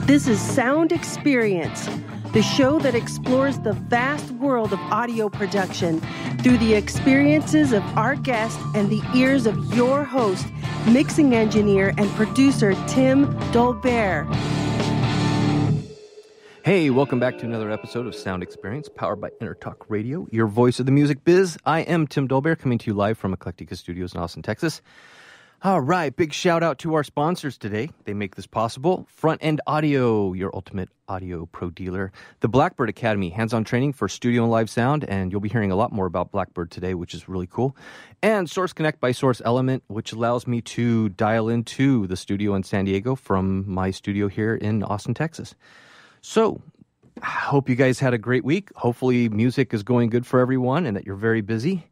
This is Sound Experience, the show that explores the vast world of audio production through the experiences of our guests and the ears of your host, mixing engineer and producer Tim Dolbear. Hey, welcome back to another episode of Sound Experience, powered by TechTalk Radio, your voice of the music biz. I am Tim Dolbear, coming to you live from Eclectica Studios in Austin, Texas. All right, big shout out to our sponsors today. They make this possible. Front End Audio, your ultimate audio pro dealer. The Blackbird Academy, hands-on training for studio and live sound, and you'll be hearing a lot more about Blackbird today, which is really cool. And Source Connect by Source Element, which allows me to dial into the studio in San Diego from my studio here in Austin, Texas. So, I hope you guys had a great week. Hopefully music is going good for everyone and that you're very busy.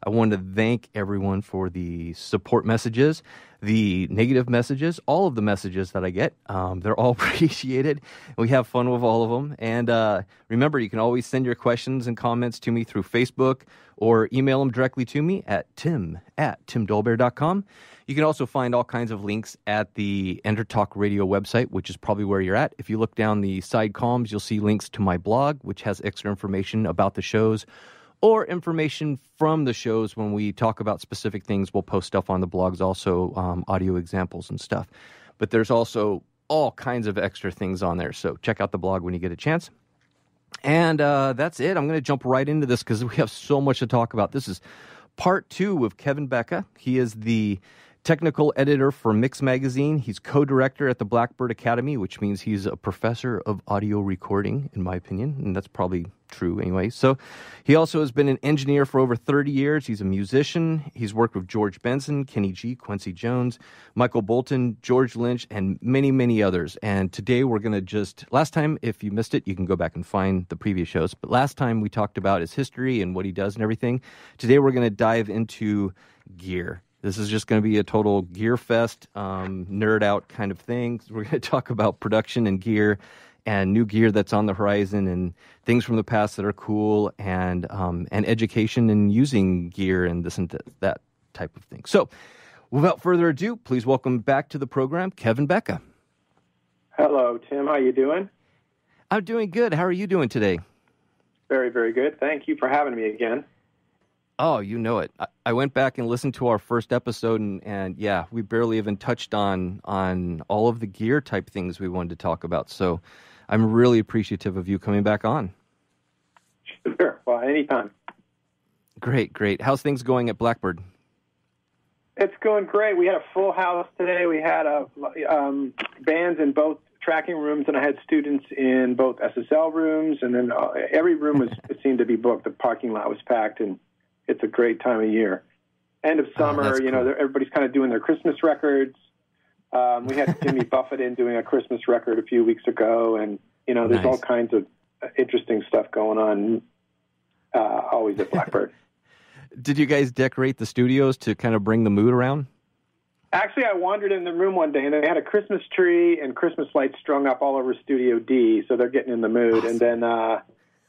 I want to thank everyone for the support messages, the negative messages, all of the messages that I get. They're all appreciated. We have fun with all of them. And remember, you can always send your questions and comments to me through Facebook or email them directly to me at tim@timdolbear.com. You can also find all kinds of links at the TechTalk Radio website, which is probably where you're at. If you look down the side columns, you'll see links to my blog, which has extra information about the shows, or information from the shows. When we talk about specific things, we'll post stuff on the blogs, also audio examples and stuff. But there's also all kinds of extra things on there, so check out the blog when you get a chance. And that's it. I'm going to jump right into this because we have so much to talk about. This is part 2 with Kevin Becka. He is the technical editor for Mix Magazine. He's co-director at the Blackbird Academy, which means he's a professor of audio recording, in my opinion, and that's probably true anyway. So he also has been an engineer for over 30 years. He's a musician. He's worked with George Benson, Kenny G, Quincy Jones, Michael Bolton, George Lynch, and many, many others. And today we're going to last time, if you missed it, you can go back and find the previous shows. But last time we talked about his history and what he does and everything. Today we're going to dive into gear. This is just going to be a total gear fest, nerd out kind of thing. We're going to talk about production and gear and new gear that's on the horizon and things from the past that are cool and education in using gear and this and that type of thing. So without further ado, please welcome back to the program, Kevin Becka. Hello, Tim. How you doing? I'm doing good. How are you doing today? Very, very good. Thank you for having me again. Oh, you know it. I went back and listened to our first episode, and yeah, we barely even touched on all of the gear type things we wanted to talk about. So I'm really appreciative of you coming back on. Sure. Well, anytime. Great, great. How's things going at Blackbird? It's going great. We had a full house today. We had bands in both tracking rooms, and I had students in both SSL rooms, and then every room it seemed to be booked. The parking lot was packed, and it's a great time of year. End of summer, cool. Everybody's kind of doing their Christmas records. We had Jimmy Buffett in doing a Christmas record a few weeks ago, and, there's nice. All kinds of interesting stuff going on always at Blackbird. Did you guys decorate the studios to kind of bring the mood around? Actually, I wandered in the room one day, and they had a Christmas tree and Christmas lights strung up all over Studio D, so they're getting in the mood. Awesome. And then...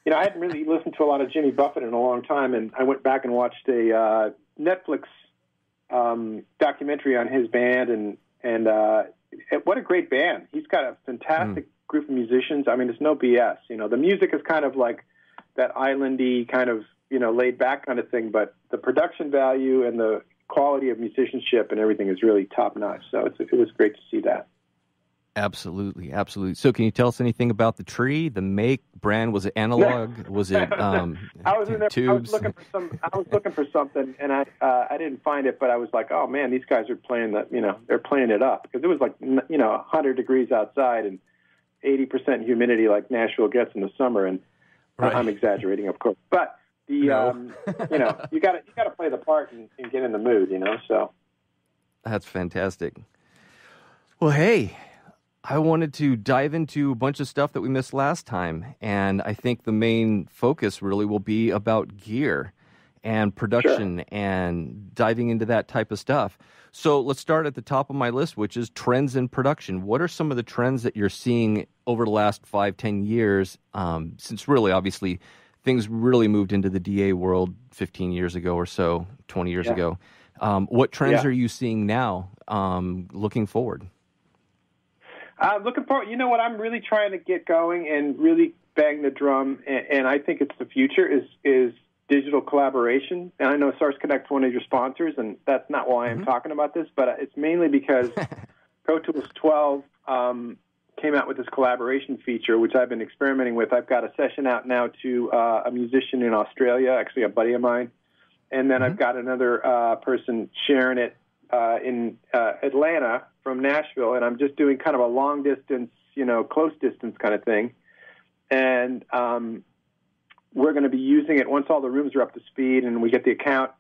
I hadn't really listened to a lot of Jimmy Buffett in a long time, and I went back and watched a Netflix documentary on his band, and what a great band. He's got a fantastic group of musicians. I mean, it's no BS. The music is kind of like that islandy kind of, laid back kind of thing, but the production value and the quality of musicianship and everything is really top notch. So it was great to see that. Absolutely, absolutely. So can you tell us anything about the tree, the make, brand? Was it analog? Was it I was in there, tubes? I was looking for something, and I didn't find it, but I was like, oh, man, these guys are playing they're playing it up. Because it was like, 100 degrees outside and 80% humidity like Nashville gets in the summer. And right. I'm exaggerating, of course. But, you got to play the part and get in the mood, so. That's fantastic. Well, hey, I wanted to dive into a bunch of stuff that we missed last time, and I think the main focus really will be about gear and production and diving into that type of stuff. So let's start at the top of my list, which is trends in production. What are some of the trends that you're seeing over the last 5-10 years, since really, obviously, things really moved into the DA world 15 years ago or so, 20 years ago. What trends are you seeing now looking forward? Looking forward. You know what? I'm really trying to get going and really bang the drum, and I think it's the future is digital collaboration. And I know Source Connect's one of your sponsors, and that's not why I'm talking about this, but it's mainly because Pro Tools 12 came out with this collaboration feature, which I've been experimenting with. I've got a session out now to a musician in Australia, actually a buddy of mine, and then I've got another person sharing it in Atlanta from Nashville, and I'm just doing kind of a long distance, close distance kind of thing. And we're going to be using it once all the rooms are up to speed and we get the account.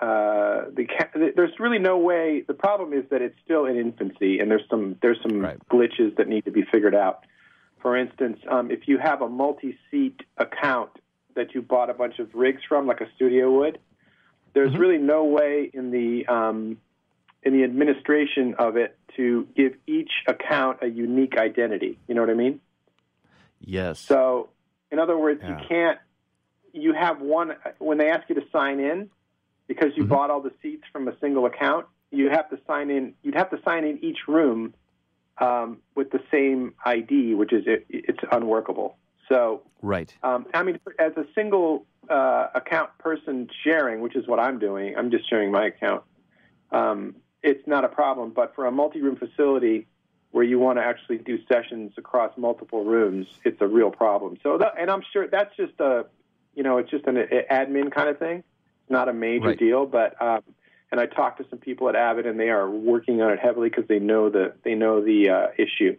There's really no way. The problem is that it's still in infancy, and there's some glitches that need to be figured out. For instance, if you have a multi-seat account that you bought a bunch of rigs from, like a studio would, there's really no way in the administration of it to give each account a unique identity. You know what I mean? Yes. So, in other words, you have one, when they ask you to sign in, because you bought all the seats from a single account, you'd have to sign in each room with the same ID, which is, it's unworkable. So, right. As a single account person sharing, which is what I'm doing, I'm just sharing my account, it's not a problem. But for a multi-room facility where you want to actually do sessions across multiple rooms, it's a real problem. So, and I'm sure that's just it's just an admin kind of thing. It's not a major deal, but and I talked to some people at Avid, and they are working on it heavily because they know the issue.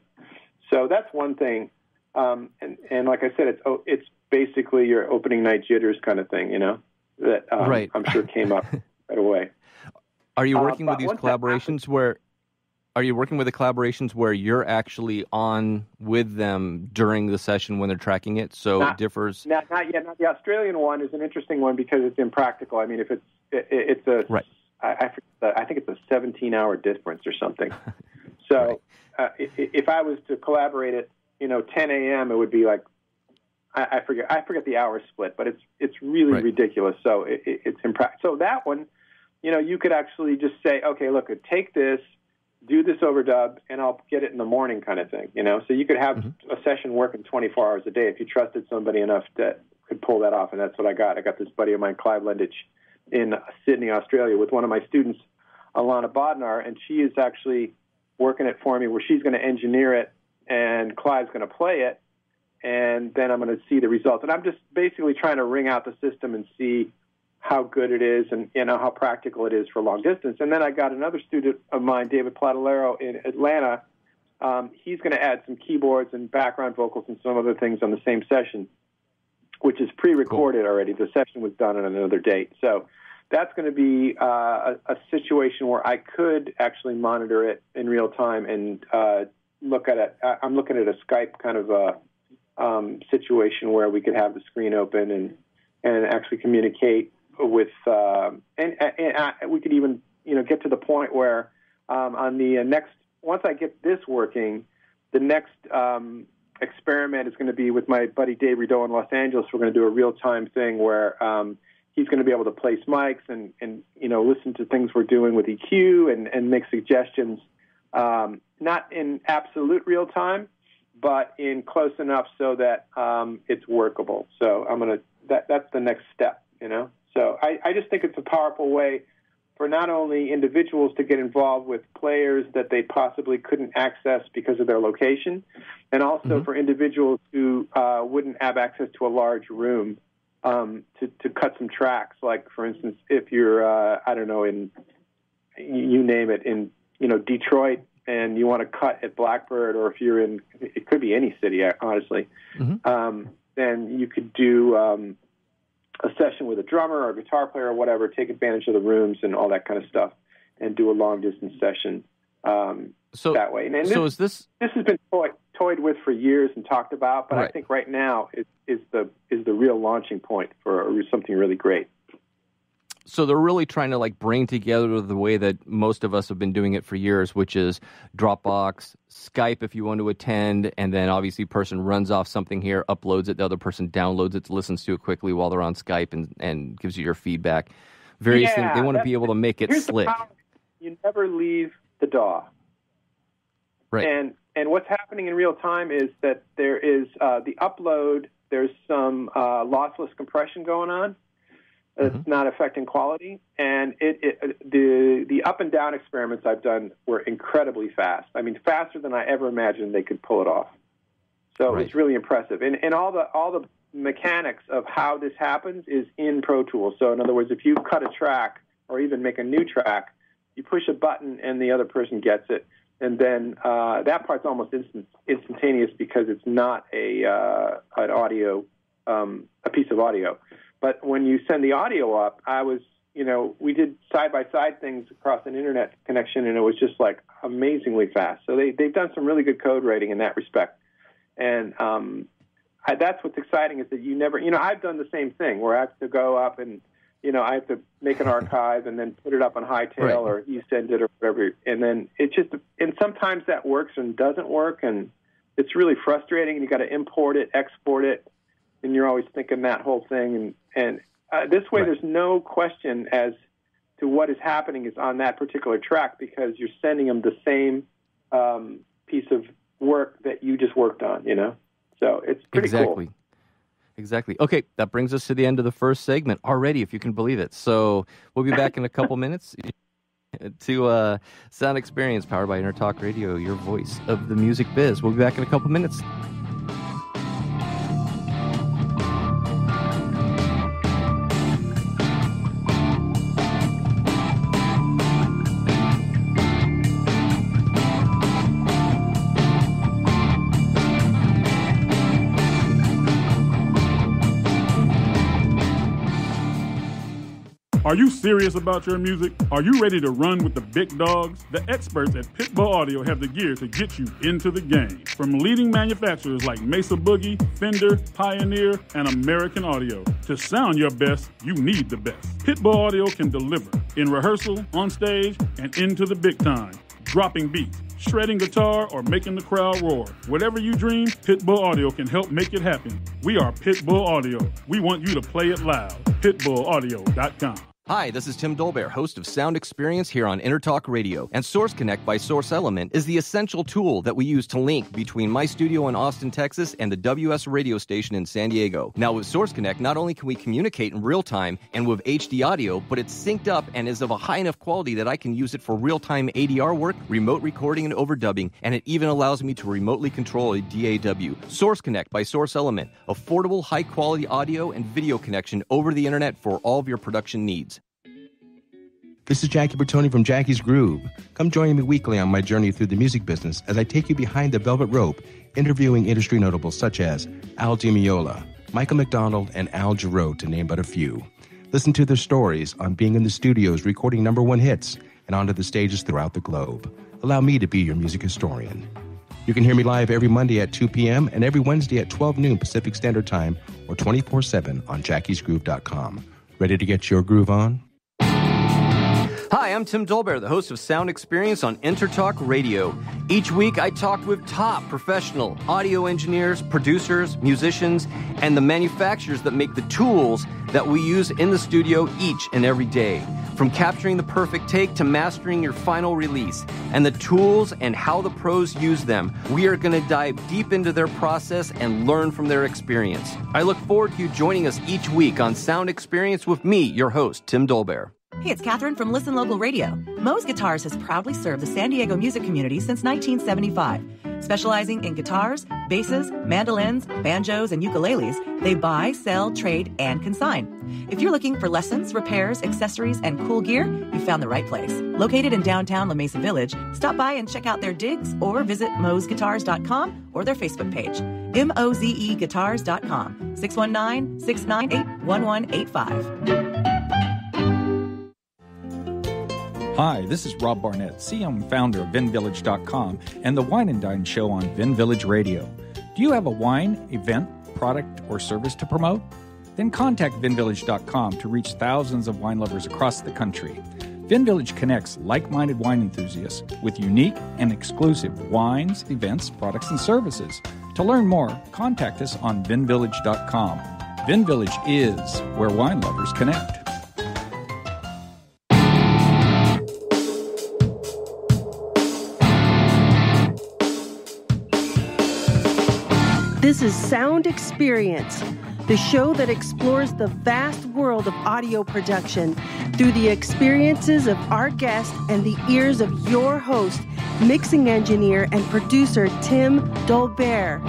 So that's one thing. And like I said, it's basically your opening night jitters kind of thing, that I'm sure came up right away. Are you working with these collaborations where? Are you working with the collaborations where you're actually on with them during the session when they're tracking it? So it differs. Not yet. The Australian one is an interesting one because it's impractical. I mean, if it's a I think it's a 17-hour difference or something. So if I was to collaborate at 10 a.m., it would be like I forget the hour split, but it's really ridiculous. So it's impractical. So that one, you could actually just say, okay, look, take this. Do this overdub, and I'll get it in the morning kind of thing, So you could have a session working 24 hours a day if you trusted somebody enough that could pull that off, and that's what I got. I got this buddy of mine, Clive Lendich, in Sydney, Australia, with one of my students, Alana Bodnar, and she is actually working it for me where she's going to engineer it, and Clive's going to play it, and then I'm going to see the results. And I'm just basically trying to wring out the system and see how good it is and how practical it is for long distance. And then I got another student of mine, David Platalero in Atlanta. He's going to add some keyboards and background vocals and some other things on the same session, which is pre-recorded already. The session was done on another date. So that's going to be a situation where I could actually monitor it in real time and look at it. I'm looking at a Skype kind of a situation where we could have the screen open and actually communicate with and we could even get to the point where on the next, once I get this working, the next experiment is going to be with my buddy Dave Rideau in Los Angeles. We're going to do a real-time thing where he's going to be able to place mics and listen to things we're doing with EQ and make suggestions, not in absolute real time, but in close enough so that it's workable. So that's the next step, So I just think it's a powerful way for not only individuals to get involved with players that they possibly couldn't access because of their location, and also for individuals who wouldn't have access to a large room to cut some tracks. Like, for instance, if you're, you name it, in Detroit, and you want to cut at Blackbird, or if you're in, it could be any city, honestly, then you could do a session with a drummer or a guitar player or whatever, take advantage of the rooms and all that kind of stuff, and do a long-distance session that way. And is this has been toyed with for years and talked about, but I think right now is the real launching point for something really great. So they're really trying to bring together the way that most of us have been doing it for years, which is Dropbox, Skype if you want to attend, and then obviously person runs off something here, uploads it, the other person downloads it, listens to it quickly while they're on Skype and gives you your feedback. Various things. They want to be able to make it slick. You never leave the DAW. Right. And what's happening in real time is that there is the upload. There's some lossless compression going on. It's not affecting quality, and the up and down experiments I've done were incredibly fast. I mean, faster than I ever imagined they could pull it off. So it's really impressive, and all the mechanics of how this happens is in Pro Tools. So in other words, if you cut a track or even make a new track, you push a button and the other person gets it, and then that part's almost instantaneous because it's not an audio, a piece of audio. But when you send the audio up, we did side-by-side things across an internet connection, and it was just like amazingly fast. So they've done some really good code writing in that respect. And that's what's exciting is that you never, I've done the same thing where I have to go up and, I have to make an archive and then put it up on Hightail or you send it or whatever. And then and sometimes that works and doesn't work. And it's really frustrating. And you got to import it, export it. And you're always thinking that whole thing. And this way, there's no question as to what is happening is on that particular track because you're sending them the same piece of work that you just worked on, So it's pretty cool. Exactly. Okay, that brings us to the end of the first segment already, if you can believe it. So we'll be back in a couple minutes to Sound Experience, powered by InterTalk Radio, your voice of the music biz. We'll be back in a couple minutes. Are you serious about your music? Are you ready to run with the big dogs? The experts at Pitbull Audio have the gear to get you into the game. From leading manufacturers like Mesa Boogie, Fender, Pioneer, and American Audio. To sound your best, you need the best. Pitbull Audio can deliver in rehearsal, on stage, and into the big time. Dropping beats, shredding guitar, or making the crowd roar. Whatever you dream, Pitbull Audio can help make it happen. We are Pitbull Audio. We want you to play it loud. PitbullAudio.com. Hi, this is Tim Dolbear, host of Sound Experience here on InterTalk Radio. And Source Connect by Source Element is the essential tool that we use to link between my studio in Austin, Texas, and the WS radio station in San Diego. Now, with Source Connect, not only can we communicate in real time and with HD audio, but it's synced up and is of a high enough quality that I can use it for real-time ADR work, remote recording, and overdubbing, and it even allows me to remotely control a DAW. Source Connect by Source Element, affordable, high-quality audio and video connection over the internet for all of your production needs. This is Jackie Bertoni from Jackie's Groove. Come join me weekly on my journey through the music business as I take you behind the velvet rope, interviewing industry notables such as Al Di Meola, Michael McDonald, and Al Jarreau, to name but a few. Listen to their stories on being in the studios recording #1 hits and onto the stages throughout the globe. Allow me to be your music historian. You can hear me live every Monday at 2 p.m. and every Wednesday at 12 noon Pacific Standard Time or 24/7 on jackiesgroove.com. Ready to get your groove on? Hi, I'm Tim Dolbear, the host of Sound Experience on InterTalk Radio. Each week, I talk with top professional audio engineers, producers, musicians, and the manufacturers that make the tools that we use in the studio each and every day. From capturing the perfect take to mastering your final release, and the tools and how the pros use them, we are going to dive deep into their process and learn from their experience. I look forward to you joining us each week on Sound Experience with me, your host, Tim Dolbear. Hey, it's Catherine from Listen Local Radio. Moe's Guitars has proudly served the San Diego music community since 1975. Specializing in guitars, basses, mandolins, banjos, and ukuleles, they buy, sell, trade, and consign. If you're looking for lessons, repairs, accessories, and cool gear, you found the right place. Located in downtown La Mesa Village, stop by and check out their digs or visit moesguitars.com or their Facebook page. mozeguitars.com, 619-698-1185. Hi, this is Rob Barnett, CEO and founder of VinVillage.com and the Wine and Dine Show on Vin Village Radio. Do you have a wine, event, product, or service to promote? Then contact VinVillage.com to reach thousands of wine lovers across the country. VinVillage connects like-minded wine enthusiasts with unique and exclusive wines, events, products, and services. To learn more, contact us on VinVillage.com. VinVillage is where wine lovers connect. This is Sound Experience, the show that explores the vast world of audio production through the experiences of our guest and the ears of your host, mixing engineer and producer Tim Dolbear.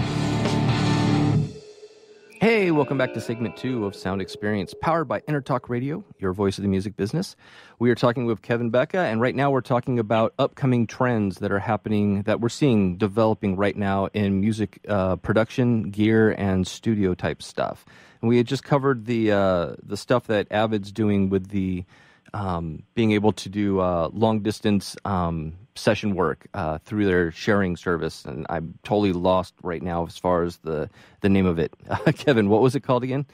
Hey, welcome back to segment 2 of Sound Experience, powered by Intertalk Radio, your voice of the music business. We are talking with Kevin Becka, and right now we're talking about upcoming trends that are happening, that we're seeing developing right now in music production, gear, and studio type stuff. And we had just covered the stuff that Avid's doing with the being able to do long distance session work through their sharing service, and I'm totally lost right now as far as the name of it. Kevin, what was it called again?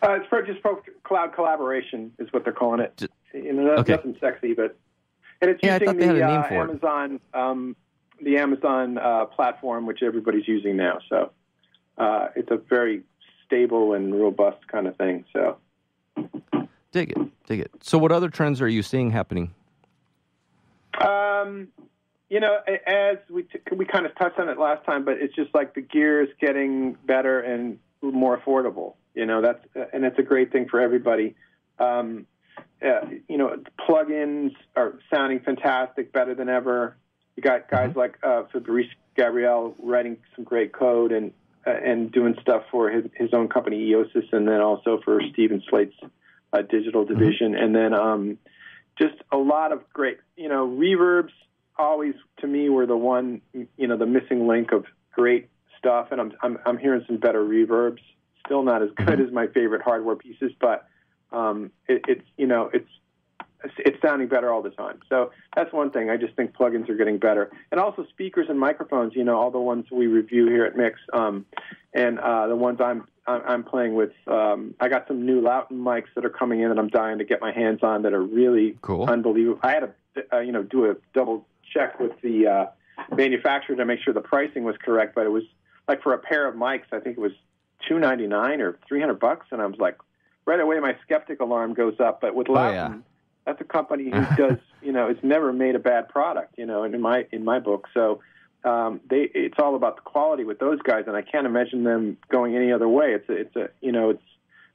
It's for cloud collaboration is what they're calling it. That's nothing sexy, but it's using the Amazon platform, which everybody's using now. So it's a very stable and robust kind of thing. So dig it. So what other trends are you seeing happening? As we kind of touched on it last time, but it's just like the gear is getting better and more affordable. And it's a great thing for everybody. Plugins are sounding fantastic, better than ever. You got guys like Fabrice Gabriel writing some great code and doing stuff for his own company Eosis, and then also for Stephen Slate's digital division, and then just a lot of great, reverbs always to me were the one, the missing link of great stuff. And I'm hearing some better reverbs. Still not as good as my favorite hardware pieces, but it's sounding better all the time. So that's one thing. I just think plugins are getting better, and also speakers and microphones. All the ones we review here at Mix, and the ones I'm playing with. I got some new Loughton mics that are coming in that I'm dying to get my hands on that are really cool, unbelievable. I had to do a double check with the manufacturer to make sure the pricing was correct, but it was like for a pair of mics, I think it was $299 or $300, and I was like, right away my skeptic alarm goes up. But with Loughton, that's a company who does, it's never made a bad product, in my book. So it's all about the quality with those guys, and I can't imagine them going any other way. It's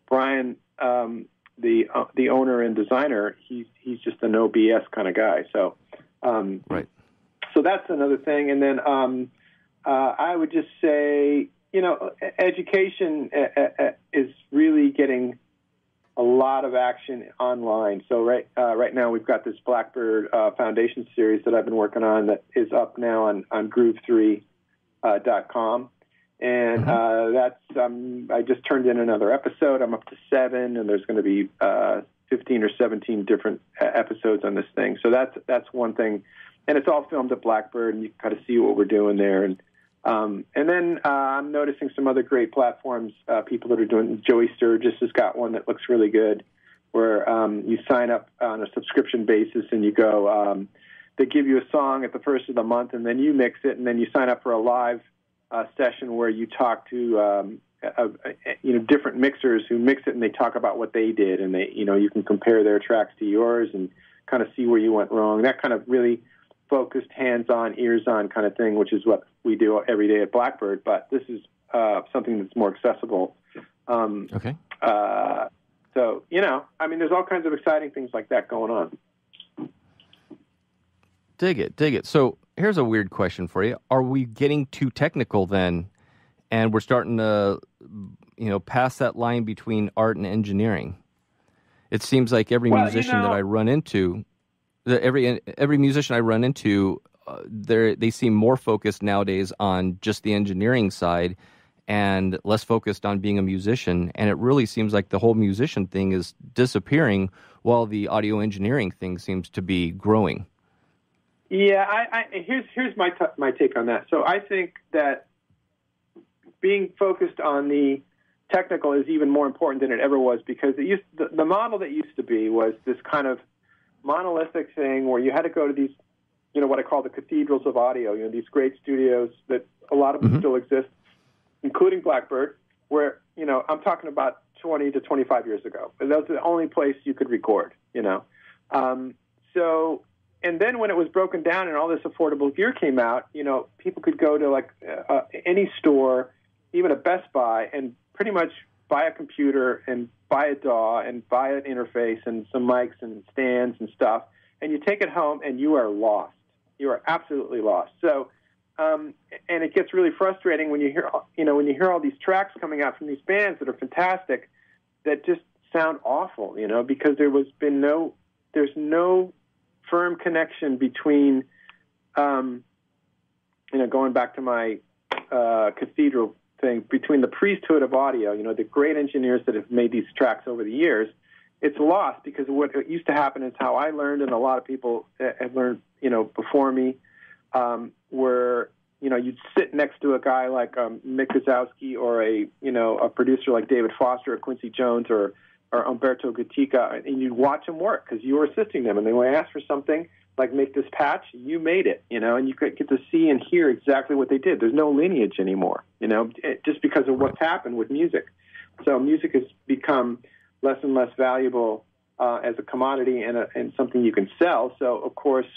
Brian, the owner and designer. He's just a no BS kind of guy. So right. So that's another thing. And then I would just say, education is really getting a lot of action online. So right now we've got this Blackbird Foundation series that I've been working on that is up now on groove3.com. And that's I just turned in another episode. I'm up to 7, and there's going to be 15 or 17 different episodes on this thing. So that's one thing. And it's all filmed at Blackbird, and you can kind of see what we're doing there. And then I'm noticing some other great platforms, people that are doing. Joey Sturgis has got one that looks really good, where you sign up on a subscription basis, and you go. They give you a song at the first of the month, and then you mix it, and then you sign up for a live session where you talk to different mixers who mix it, and they talk about what they did, and they you can compare their tracks to yours and kind of see where you went wrong. That kind of really focused, hands-on, ears-on kind of thing, which is what we do every day at Blackbird. But this is something that's more accessible. Okay. So, there's all kinds of exciting things like that going on. Dig it. So here's a weird question for you. Are we getting too technical then, and we're starting to, pass that line between art and engineering? It seems like every musician that I run into, every musician I run into, they seem more focused nowadays on just the engineering side and less focused on being a musician. And it really seems like the whole musician thing is disappearing while the audio engineering thing seems to be growing. Yeah, here's my take on that. So I think that being focused on the technical is even more important than it ever was, because the model that used to be was this kind of monolithic thing where you had to go to these, what I call the cathedrals of audio, these great studios that a lot of them still exist, including Blackbird, where, I'm talking about 20 to 25 years ago. That was the only place you could record, And then when it was broken down and all this affordable gear came out, people could go to any store even a Best Buy and pretty much buy a computer and buy a DAW and buy an interface and some mics and stands and stuff, and you take it home and you are lost. You are absolutely lost. So, and it gets really frustrating when you hear all these tracks coming out from these bands that are fantastic, that just sound awful, because there's no firm connection between, going back to my cathedral thing, between the priesthood of audio, the great engineers that have made these tracks over the years. It's lost because what used to happen is how I learned, and a lot of people have learned, before me, where, you'd sit next to a guy like Mick Guzowski or a producer like David Foster or Quincy Jones or Umberto Gatica, and you'd watch them work because you were assisting them. And then when I asked for something like make this patch, you made it, and you could get to see and hear exactly what they did. There's no lineage anymore, just because of what's happened with music. So music has become less and less valuable as a commodity and something you can sell. So, of course,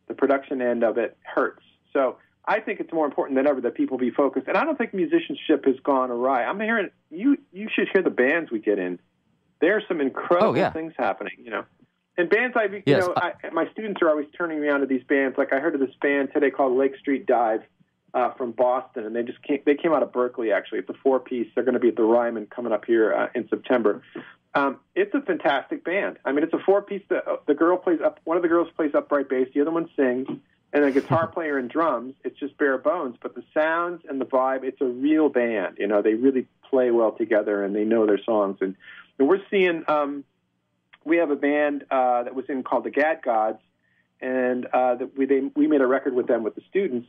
the production end of it hurts. So I think it's more important than ever that people be focused. And I don't think musicianship has gone awry. I'm hearing you should hear the bands we get in. There are some incredible things happening, And bands my students are always turning me on to these bands. Like I heard of this band today called Lake Street Dive from Boston, and they came out of Berkeley, actually. It's a 4-piece. They're going to be at the Ryman coming up here in September. It's a fantastic band. I mean, it's a 4-piece. The girl plays up. One of the girls plays upright bass. The other one sings, and a guitar player and drums. It's just bare bones, but the sounds and the vibe. It's a real band. They really play well together, and they know their songs. And we're seeing. We have a band that was in called the Gad Gods, and we made a record with them with the students,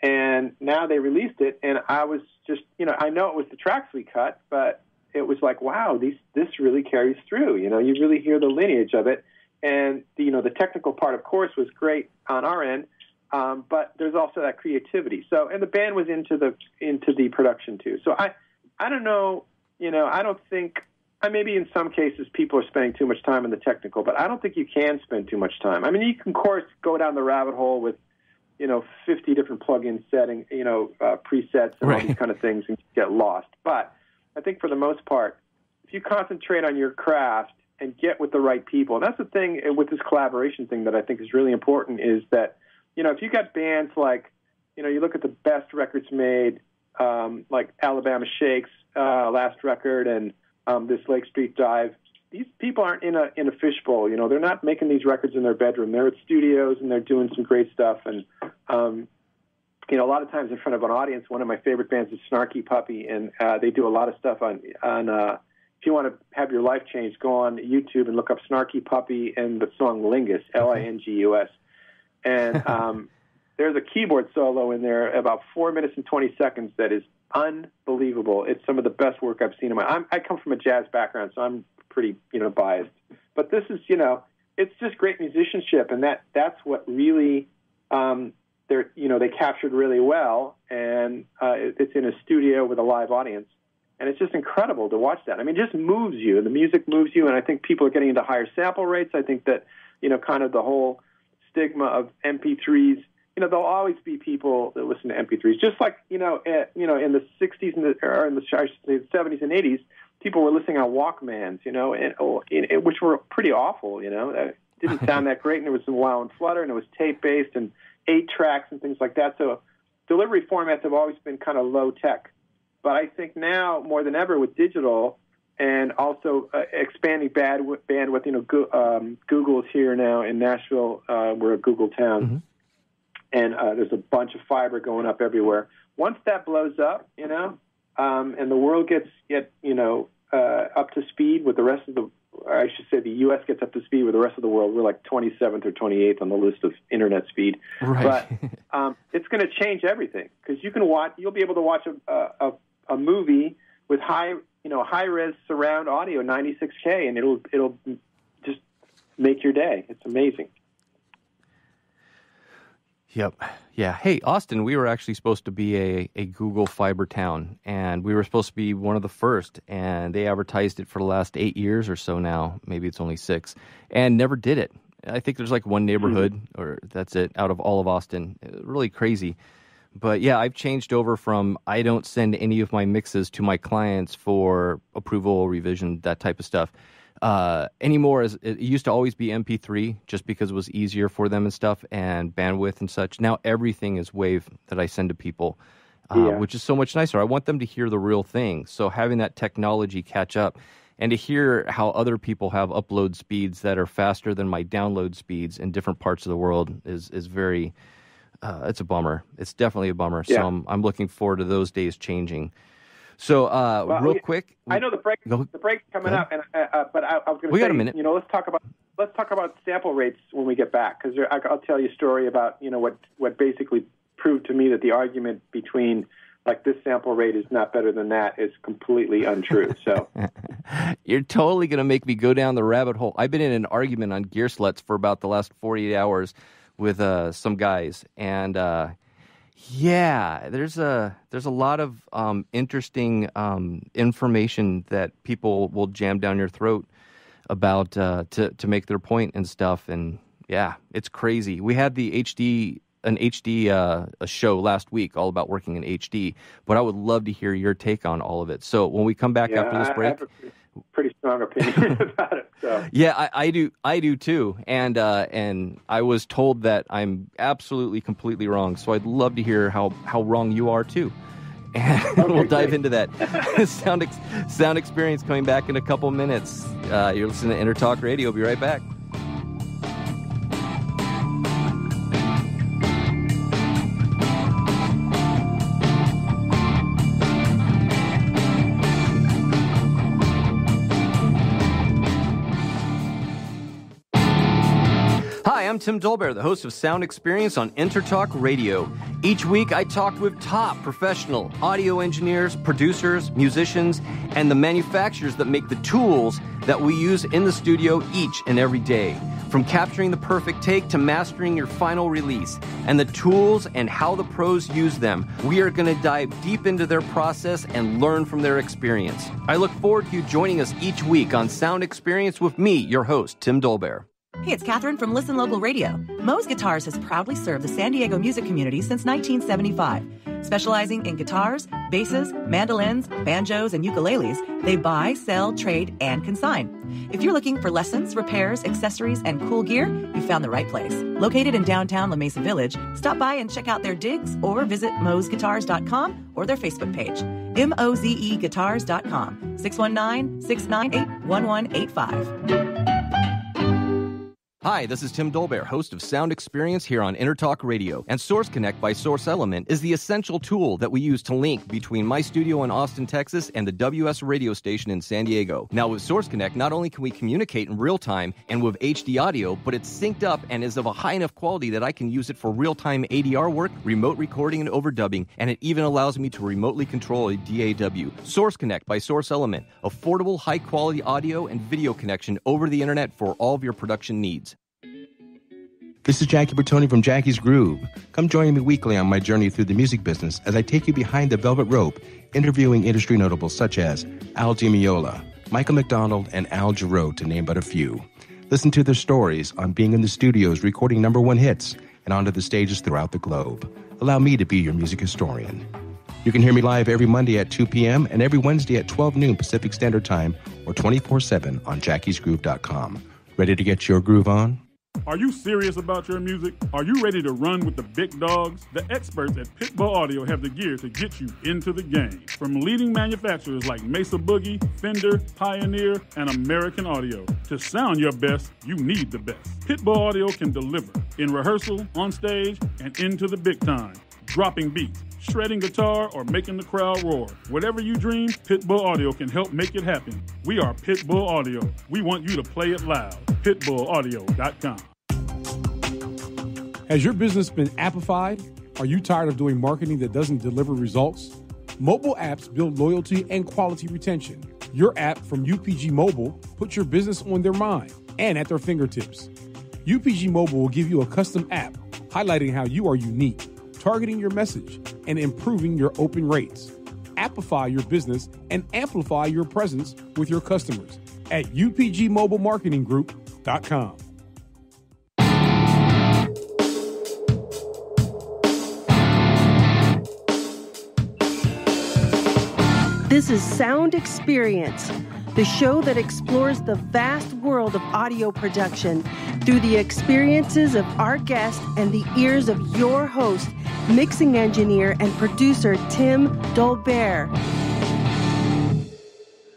and now they released it. And I was just, I know it was the tracks we cut, but it was like, wow, this really carries through. You really hear the lineage of it. And, the technical part, of course, was great on our end, but there's also that creativity. So, and the band was into the production, too. So I don't know, I don't think, maybe in some cases people are spending too much time on the technical, but I don't think you can spend too much time. I mean, you can, of course, go down the rabbit hole with, 50 different plug-in setting, presets and all these kind of things and get lost. But I think for the most part, if you concentrate on your craft and get with the right people, and that's the thing with this collaboration thing that I think is really important is that, if you got bands like, you look at the best records made, like Alabama Shakes last record and this Lake Street Dive, these people aren't in a fishbowl. They're not making these records in their bedroom. They're at studios and they're doing some great stuff. And a lot of times in front of an audience, one of my favorite bands is Snarky Puppy, and they do a lot of stuff on. If you want to have your life changed, go on YouTube and look up Snarky Puppy and the song Lingus, Lingus, and there's a keyboard solo in there about 4 minutes and 20 seconds that is unbelievable. It's some of the best work I've seen in I come from a jazz background, so I'm pretty biased, but this is it's just great musicianship, and that's what really. They captured really well, and it's in a studio with a live audience, and it's just incredible to watch that. I mean, it just moves you, and the music moves you, and I think people are getting into higher sample rates. I think that, kind of the whole stigma of MP3s, there'll always be people that listen to MP3s, just like, in the 60s or in the 70s and 80s, people were listening on Walkmans, which were pretty awful, It didn't sound that great, and there was some wow and flutter, and it was tape-based, and 8 tracks and things like that. So delivery formats have always been kind of low tech. But I think now more than ever with digital and also expanding bandwidth, Google is here now in Nashville. We're a Google town. Mm-hmm. And there's a bunch of fiber going up everywhere. Once that blows up, and the world gets up to speed with the rest of I should say the U.S. gets up to speed with the rest of the world. We're like 27th or 28th on the list of internet speed. Right. But it's going to change everything because you'll be able to watch a movie with high-res surround audio, 96K, and it'll just make your day. It's amazing. Yep. Yeah. Hey, Austin, we were actually supposed to be a Google Fiber town, and we were supposed to be one of the first, and they advertised it for the last 8 years or so now. Maybe it's only 6, and never did it. I think there's like one neighborhood, or that's it, out of all of Austin. Really crazy. But yeah, I've changed over from I don't send any of my mixes to my clients for approval, revision, that type of stuff. Anymore, as it used to always be MP3 just because it was easier for them and stuff and bandwidth and such. Now everything is WAV that I send to people, which is so much nicer. I want them to hear the real thing. So having that technology catch up and to hear how other people have upload speeds that are faster than my download speeds in different parts of the world is very, it's a bummer. It's definitely a bummer. Yeah. So I'm looking forward to those days changing. So, real quick, I know the break's coming up, and but I was going to say, we got a minute. Let's talk about sample rates when we get back, because I'll tell you a story about what basically proved to me that the argument between like this sample rate is not better than that is completely untrue. So, you're totally going to make me go down the rabbit hole. I've been in an argument on gear sluts for about the last 48 hours with some guys, and yeah, there's a lot of interesting information that people will jam down your throat about to make their point and stuff, and yeah, it's crazy. We had an HD show last week all about working in HD, but I would love to hear your take on all of it. So when we come back after this break, I have a pretty strong opinion about it. So. Yeah, I do too, and I was told that I'm absolutely completely wrong. So I'd love to hear how wrong you are too, and we'll dive into that. Sound Experience coming back in a couple minutes. You're listening to InterTalk Radio. We'll be right back. I'm Tim Dolbear, the host of Sound Experience on InterTalk Radio. Each week, I talk with top professional audio engineers, producers, musicians, and the manufacturers that make the tools that we use in the studio each and every day. From capturing the perfect take to mastering your final release, and the tools and how the pros use them, we are going to dive deep into their process and learn from their experience. I look forward to you joining us each week on Sound Experience with me, your host, Tim Dolbear. Hey, it's Catherine from Listen Local Radio. Moe's Guitars has proudly served the San Diego music community since 1975. Specializing in guitars, basses, mandolins, banjos, and ukuleles, they buy, sell, trade, and consign. If you're looking for lessons, repairs, accessories, and cool gear, you found the right place. Located in downtown La Mesa Village, stop by and check out their digs or visit moesguitars.com or their Facebook page, mozeguitars.com, 619-698-1185. Hi, this is Tim Dolbear, host of Sound Experience here on InterTalk Radio. And Source Connect by Source Element is the essential tool that we use to link between my studio in Austin, Texas, and the WS radio station in San Diego. Now, with Source Connect, not only can we communicate in real time and with HD audio, but it's synced up and is of a high enough quality that I can use it for real-time ADR work, remote recording, and overdubbing, and it even allows me to remotely control a DAW. Source Connect by Source Element, affordable, high-quality audio and video connection over the internet for all of your production needs. This is Jackie Bertoni from Jackie's Groove. Come join me weekly on my journey through the music business as I take you behind the velvet rope, interviewing industry notables such as Al Di Meola, Michael McDonald, and Al Jarreau, to name but a few. Listen to their stories on being in the studios recording #1 hits and onto the stages throughout the globe. Allow me to be your music historian. You can hear me live every Monday at 2 p.m. and every Wednesday at 12 noon Pacific Standard Time or 24/7 on jackiesgroove.com. Ready to get your groove on? Are you serious about your music? Are you ready to run with the big dogs? The experts at Pitbull Audio have the gear to get you into the game. From leading manufacturers like Mesa Boogie, Fender, Pioneer, and American Audio. To sound your best, you need the best. Pitbull Audio can deliver in rehearsal, on stage, and into the big time. Dropping beats, shredding guitar, or making the crowd roar. Whatever you dream, Pitbull Audio can help make it happen. We are Pitbull Audio. We want you to play it loud. PitbullAudio.com. Has your business been appified? Are you tired of doing marketing that doesn't deliver results? Mobile apps build loyalty and quality retention. Your app from UPG Mobile puts your business on their mind and at their fingertips. UPG Mobile will give you a custom app highlighting how you are unique, targeting your message, and improving your open rates. Appify your business and amplify your presence with your customers at upgmobilemarketinggroup.com. This is Sound Experience, the show that explores the vast world of audio production through the experiences of our guests and the ears of your host, mixing engineer and producer Tim Dolbear.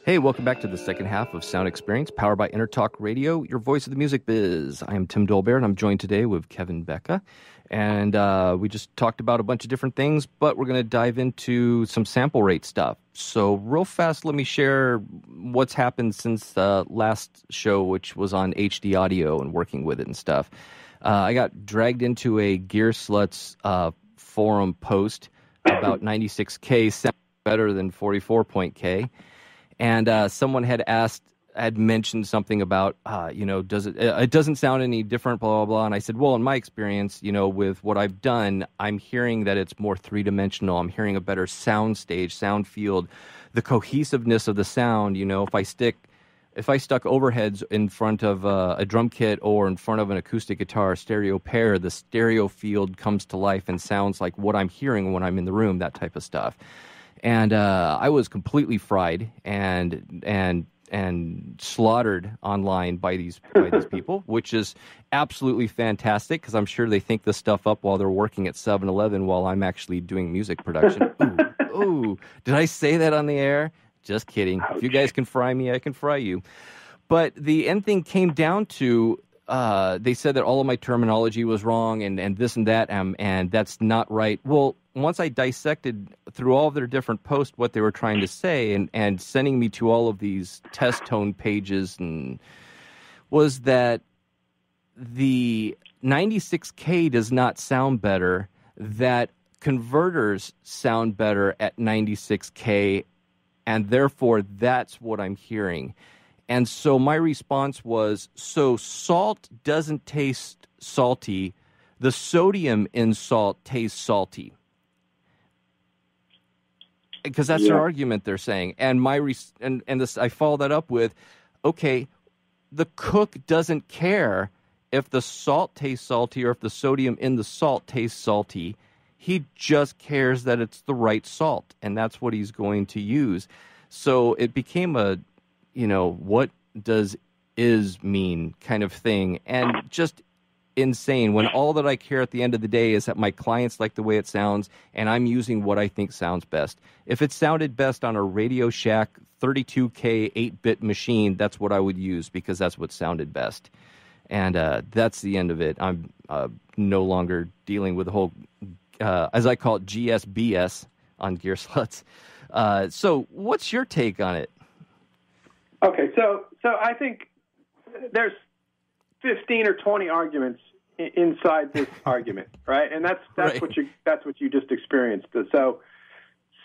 Hey, welcome back to the second half of Sound Experience, powered by TechTalk Radio, your voice of the music biz. I am Tim Dolbear, and I'm joined today with Kevin Becka. And we just talked about a bunch of different things, but we're going to dive into some sample rate stuff. So real fast, let me share what's happened since the last show, which was on HD audio and working with it and stuff. I got dragged into a Gear Sluts forum post about 96K sound better than 44.K. And someone had mentioned something about, it doesn't sound any different, blah, blah, blah. And I said, well, in my experience, with what I've done, I'm hearing that it's more three-dimensional. I'm hearing a better sound stage, sound field, the cohesiveness of the sound. If I stuck overheads in front of a drum kit or in front of an acoustic guitar stereo pair, the stereo field comes to life and sounds like what I'm hearing when I'm in the room, that type of stuff. And I was completely fried and slaughtered online by these people, which is absolutely fantastic because I'm sure they think this stuff up while they're working at 7-Eleven while I'm actually doing music production. Ooh, did I say that on the air? Just kidding. Ouch. If you guys can fry me, I can fry you. But the end thing came down to they said that all of my terminology was wrong and this and that, and that's not right. Well, once I dissected through all of their different posts what they were trying to say and sending me to all of these test tone pages, and was that the 96K does not sound better, that converters sound better at 96K, and therefore that's what I'm hearing. And so my response was, so salt doesn't taste salty. The sodium in salt tastes salty. Because that's their argument they're saying. And I follow that up with, okay, the cook doesn't care if the salt tastes salty or if the sodium in the salt tastes salty. He just cares that it's the right salt, and that's what he's going to use. So it became a, what does is mean kind of thing, and just insane when all that I care at the end of the day is that my clients like the way it sounds, and I'm using what I think sounds best. If it sounded best on a Radio Shack 32K 8-bit machine, that's what I would use because that's what sounded best. And that's the end of it. I'm no longer dealing with the whole, as I call it, GSBS on Gear Sluts. So what's your take on it? Okay, so I think there's 15 or 20 arguments inside this argument, right? And that's right. what you just experienced. So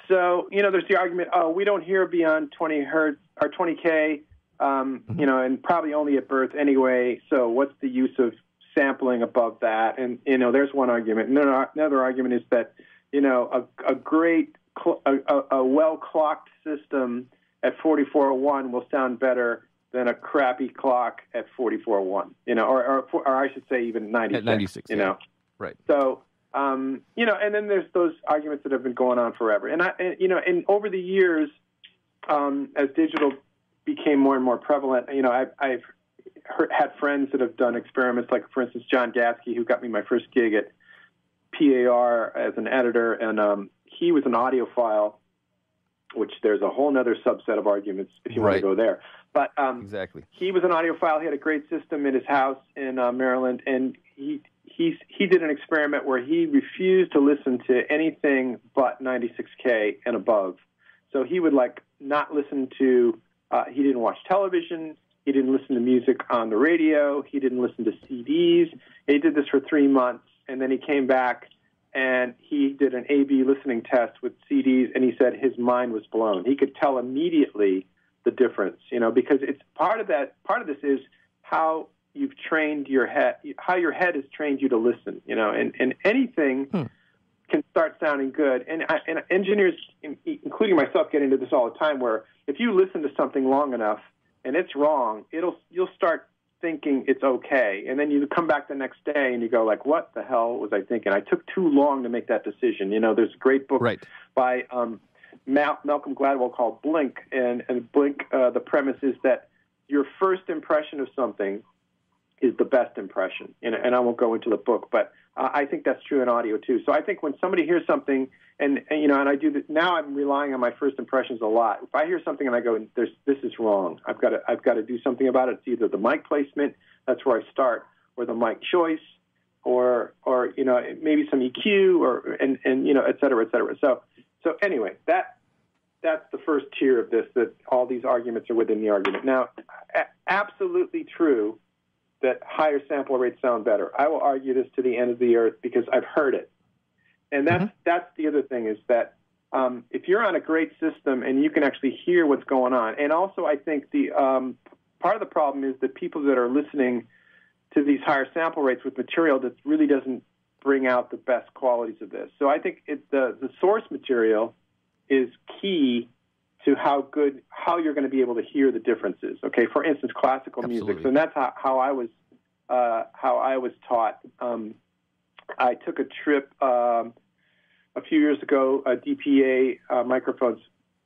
there's the argument, we don't hear beyond 20 hertz or 20K, and probably only at birth anyway. So what's the use of sampling above that? And there's one argument. And another argument is that a great a well clocked system at 4401 will sound better than a crappy clock at 4401, or I should say even 96. At 96, right. So, and then there's those arguments that have been going on forever. And and over the years, as digital became more and more prevalent, I've had friends that have done experiments, like for instance, John Gasky, who got me my first gig at PAR as an editor, and he was an audiophile, which there's a whole other subset of arguments if you want to go there. But exactly, he was an audiophile. He had a great system in his house in Maryland, and he did an experiment where he refused to listen to anything but 96K and above. So he would not listen to. He didn't watch television. He didn't listen to music on the radio. He didn't listen to CDs. He did this for 3 months, and then he came back and he did an A/B listening test with CDs, and he said his mind was blown. He could tell immediately the difference, because it's part of that. Part of this is how you've trained your head, how your head has trained you to listen, and anything can start sounding good. And engineers, including myself, get into this all the time, where if you listen to something long enough and it's wrong, you'll start thinking it's okay, and then you come back the next day and you go what the hell was I thinking? I took too long to make that decision. There's a great book by Malcolm Gladwell called Blink, and Blink, the premise is that your first impression of something is the best impression. And I won't go into the book, but I think that's true in audio too. So I think when somebody hears something, and I do that now, I'm relying on my first impressions a lot. If I hear something and I go, this is wrong, I've got to do something about it. It's either the mic placement, that's where I start, or the mic choice, or maybe some EQ, or and et cetera, et cetera. So anyway, that's the first tier of this, that all these arguments are within the argument. Now, absolutely true that higher sample rates sound better. I will argue this to the end of the earth because I've heard it. And that's the other thing, is that if you're on a great system and you can actually hear what's going on, and also I think the part of the problem is that people that are listening to these higher sample rates with material that really doesn't bring out the best qualities of this. So I think the source material is key to how you're going to be able to hear the differences. Okay, for instance, classical music. So that's how I was taught. I took a trip a few years ago. DPA microphones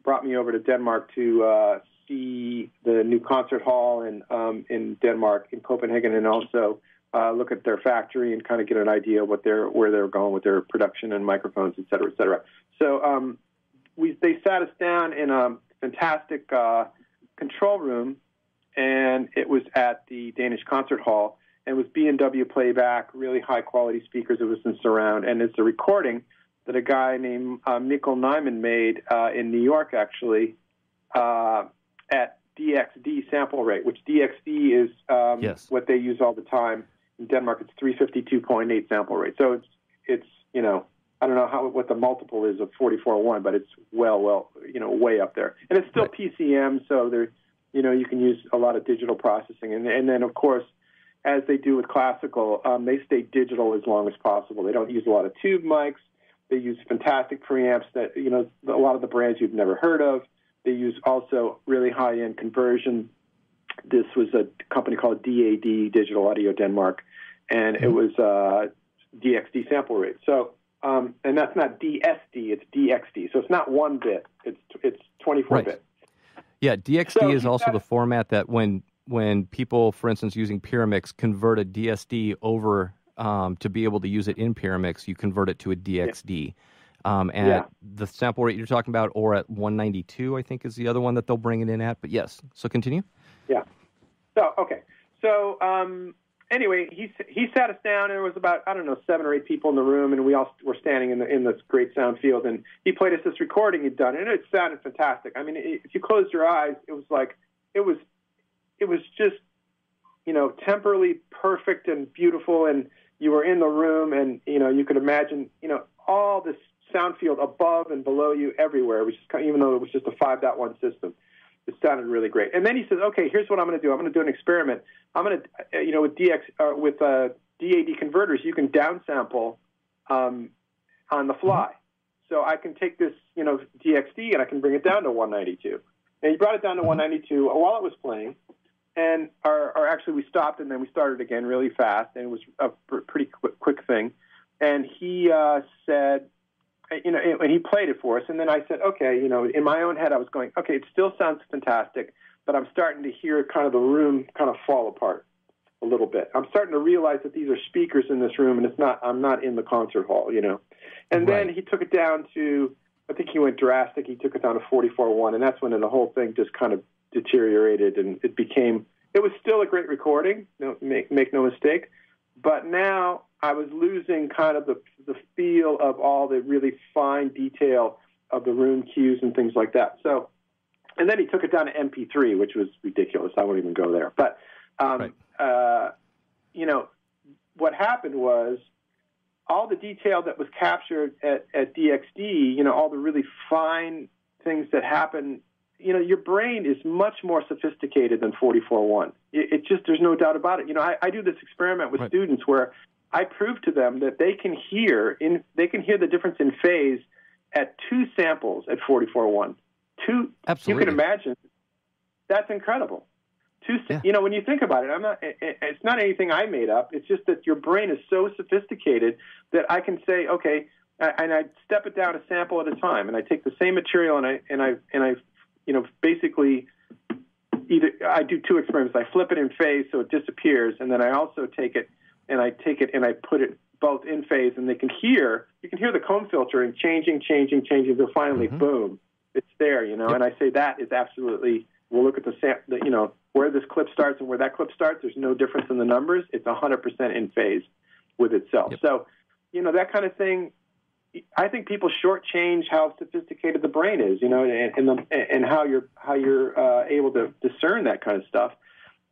brought me over to Denmark to see the new concert hall in Denmark, in Copenhagen, and also look at their factory and kind of get an idea of where they're going with their production and microphones, et cetera, et cetera. So they sat us down in a fantastic control room, and it was at the Danish Concert Hall, and it was B&W playback, really high-quality speakers. It was in surround, and it's a recording that a guy named Mikkel Nyman made in New York, actually, at DXD sample rate, which DXD is what they use all the time. In Denmark, it's 352.8 sample rate. So it's I don't know what the multiple is of 44.1, but it's well, way up there. And it's still PCM, so there, you can use a lot of digital processing. And then, of course, as they do with classical, they stay digital as long as possible. They don't use a lot of tube mics. They use fantastic preamps that, a lot of the brands you've never heard of. They use also really high-end conversion. This was a company called DAD, Digital Audio Denmark, and it was DXD sample rate. So, and that's not DSD, it's DXD. So it's not 1 bit, it's 24 bit. Yeah, DXD is also the format that when people, for instance, using Pyramix, convert a DSD over to be able to use it in Pyramix, you convert it to a DXD. The sample rate you're talking about, or at 192, I think is the other one that they'll bring it in at. But yes, so continue. Yeah. So, okay. So, anyway, he sat us down, and there was about, 7 or 8 people in the room, and we all were standing in this great sound field, and he played us this recording he'd done, and it sounded fantastic. I mean, if you closed your eyes, it was like, it was just, temporally perfect and beautiful, and you were in the room, and, you could imagine, all this sound field above and below you everywhere, which is, even though it was just a 5.1 system. It sounded really great. And then he says, okay, here's what I'm going to do. I'm going to do an experiment. I'm going to, with DAD converters, you can downsample on the fly. So I can take this, DXD, and I can bring it down to 192. And he brought it down to 192 while it was playing. And actually we stopped, and then we started again really fast, and it was a pretty quick thing. And he said, and he played it for us, and then I said, okay, in my own head I was going, okay, it still sounds fantastic, but I'm starting to hear kind of the room kind of fall apart a little bit. I'm starting to realize that these are speakers in this room, and I'm not in the concert hall, And then he took it down to, I think he went drastic, he took it down to 44.1, and that's when the whole thing just kind of deteriorated, and it was still a great recording, make no mistake, but now I was losing kind of the feel of all the really fine detail of the room cues and things like that. So, and then he took it down to MP3, which was ridiculous. I won't even go there. But, what happened was all the detail that was captured at DXD, all the really fine things that happen, your brain is much more sophisticated than 44.1. It just, there's no doubt about it. I do this experiment with students where I prove to them that they can hear the difference in phase at 2 samples at 44.1. Absolutely. You can imagine. That's incredible. When you think about it, it's not anything I made up. It's just that your brain is so sophisticated that I can say, okay, and I step it down a sample at a time, and I take the same material and I basically either I do two experiments. I flip it in phase so it disappears, and then I also take it and I put it both in phase, and you can hear the comb filtering changing, so finally, boom, it's there, Yep. And I say that is absolutely. We'll look at where this clip starts and where that clip starts. There's no difference in the numbers. It's 100% in phase with itself. Yep. So, that kind of thing. I think people shortchange how sophisticated the brain is, and how you're able to discern that kind of stuff.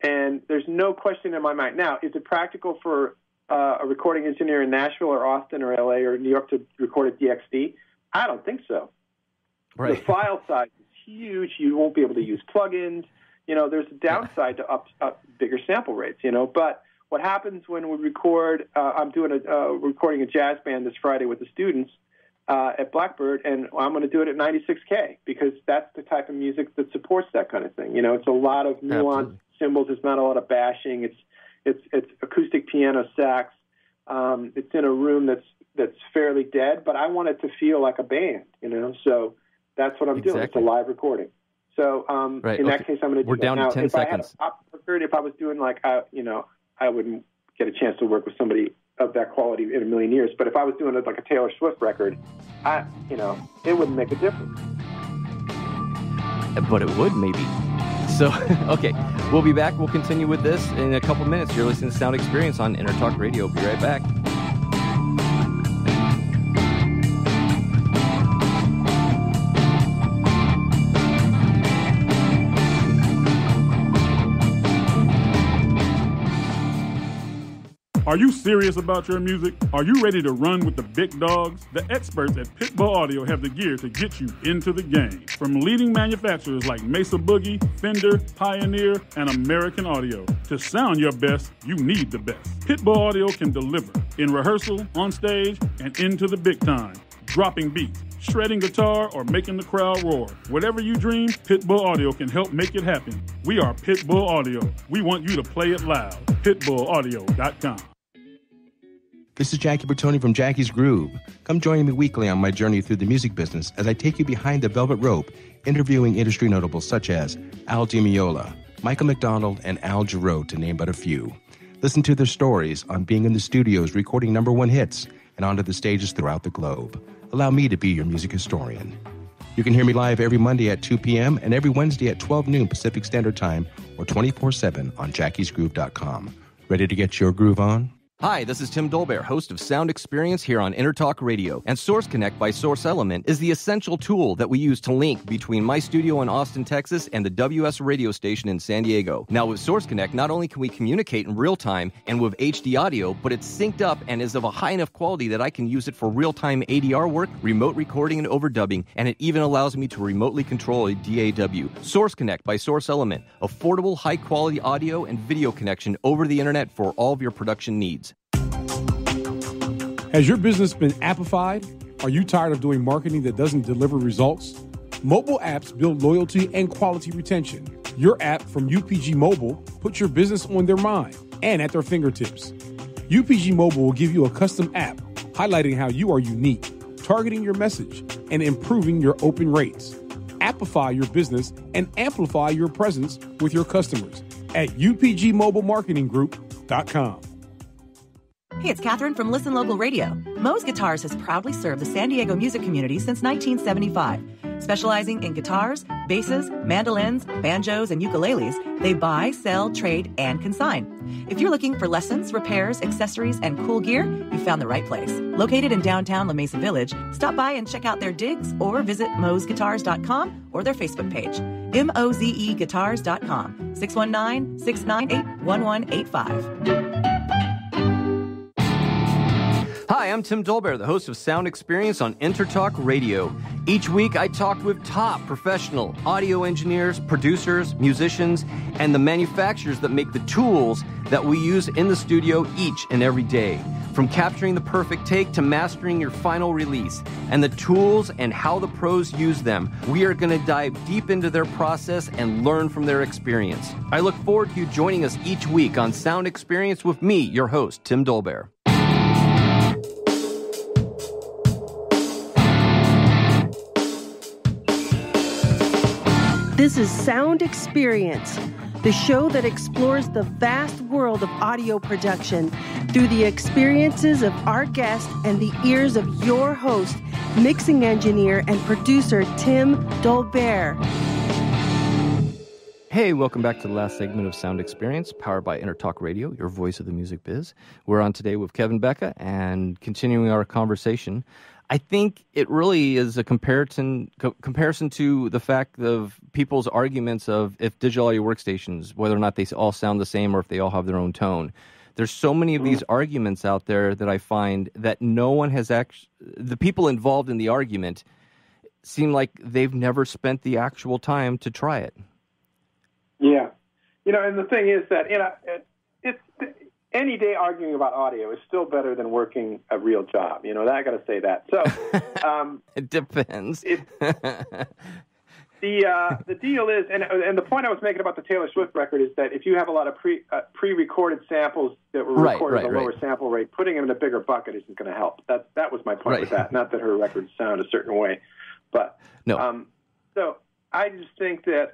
And there's no question in my mind. Now, is it practical for a recording engineer in Nashville or Austin or LA or New York to record at DXD? I don't think so. Right. The file size is huge. You won't be able to use plugins. There's a downside to up bigger sample rates, But what happens when we record, I'm doing recording a jazz band this Friday with the students at Blackbird, and I'm going to do it at 96K because that's the type of music that supports that kind of thing. It's a lot of nuanced cymbals. It's not a lot of bashing. It's acoustic piano sax. It's in a room that's fairly dead, but I want it to feel like a band, So that's what I'm doing. It's a live recording. So in that case, I'm going to do We're down now, to 10 seconds. If I was doing I wouldn't get a chance to work with somebody of that quality in a million years. But if I was doing like a Taylor Swift record, it wouldn't make a difference. But it would, maybe. So, okay, we'll be back. We'll continue with this in a couple minutes. You're listening to Sound Experience on InterTalk Radio. Be right back. Are you serious about your music? Are you ready to run with the big dogs? The experts at Pitbull Audio have the gear to get you into the game. From leading manufacturers like Mesa Boogie, Fender, Pioneer, and American Audio. To sound your best, you need the best. Pitbull Audio can deliver in rehearsal, on stage, and into the big time. Dropping beats, shredding guitar, or making the crowd roar. Whatever you dream, Pitbull Audio can help make it happen. We are Pitbull Audio. We want you to play it loud. PitbullAudio.com. This is Jackie Bertoni from Jackie's Groove. Come join me weekly on my journey through the music business as I take you behind the velvet rope, interviewing industry notables such as Al Di Meola, Michael McDonald, and Al Jarreau, to name but a few. Listen to their stories on being in the studios recording #1 hits and onto the stages throughout the globe. Allow me to be your music historian. You can hear me live every Monday at 2 p.m. and every Wednesday at 12 noon Pacific Standard Time or 24/7 on jackiesgroove.com. Ready to get your groove on? Hi, this is Tim Dolbear, host of Sound Experience here on InterTalk Radio. And Source Connect by Source Element is the essential tool that we use to link between my studio in Austin, Texas, and the WS radio station in San Diego. Now, with Source Connect, not only can we communicate in real time and with HD audio, but it's synced up and is of a high enough quality that I can use it for real-time ADR work, remote recording, and overdubbing, and it even allows me to remotely control a DAW. Source Connect by Source Element, affordable, high-quality audio and video connection over the internet for all of your production needs. Has your business been appified? Are you tired of doing marketing that doesn't deliver results? Mobile apps build loyalty and quality retention. Your app from UPG Mobile puts your business on their mind and at their fingertips. UPG Mobile will give you a custom app highlighting how you are unique, targeting your message, and improving your open rates. Appify your business and amplify your presence with your customers at upgmobilemarketinggroup.com. Hey, it's Catherine from Listen Local Radio. Moe's Guitars has proudly served the San Diego music community since 1975. Specializing in guitars, basses, mandolins, banjos, and ukuleles, they buy, sell, trade, and consign. If you're looking for lessons, repairs, accessories, and cool gear, you found the right place. Located in downtown La Mesa Village, stop by and check out their digs or visit moesguitars.com or their Facebook page. mozeguitars.com, 619-698-1185. Hi, I'm Tim Dolbear, the host of Sound Experience on InterTalk Radio. Each week, I talk with top professional audio engineers, producers, musicians, and the manufacturers that make the tools that we use in the studio each and every day. From capturing the perfect take to mastering your final release, and the tools and how the pros use them, we are going to dive deep into their process and learn from their experience. I look forward to you joining us each week on Sound Experience with me, your host, Tim Dolbear. This is Sound Experience, the show that explores the vast world of audio production through the experiences of our guest and the ears of your host, mixing engineer and producer Tim Dolbear. Hey, welcome back to the last segment of Sound Experience, powered by TechTalk Radio, your voice of the music biz. We're on today with Kevin Becka and continuing our conversation. I think it really is a comparison to the fact of people's arguments of if digital audio workstations, whether or not they all sound the same or if they all have their own tone. There's so many of these arguments out there that I find that no one has actually, the people involved in the argument seem like they've never spent the actual time to try it. Yeah. And the thing is that, it's any day arguing about audio is still better than working a real job. I got to say that. So it depends. The deal is, and the point I was making about the Taylor Swift record is that if you have a lot of pre-recorded samples that were recorded at a lower sample rate, putting them in a bigger bucket isn't going to help. That was my point with that. Not that her records sound a certain way, but no. So I just think that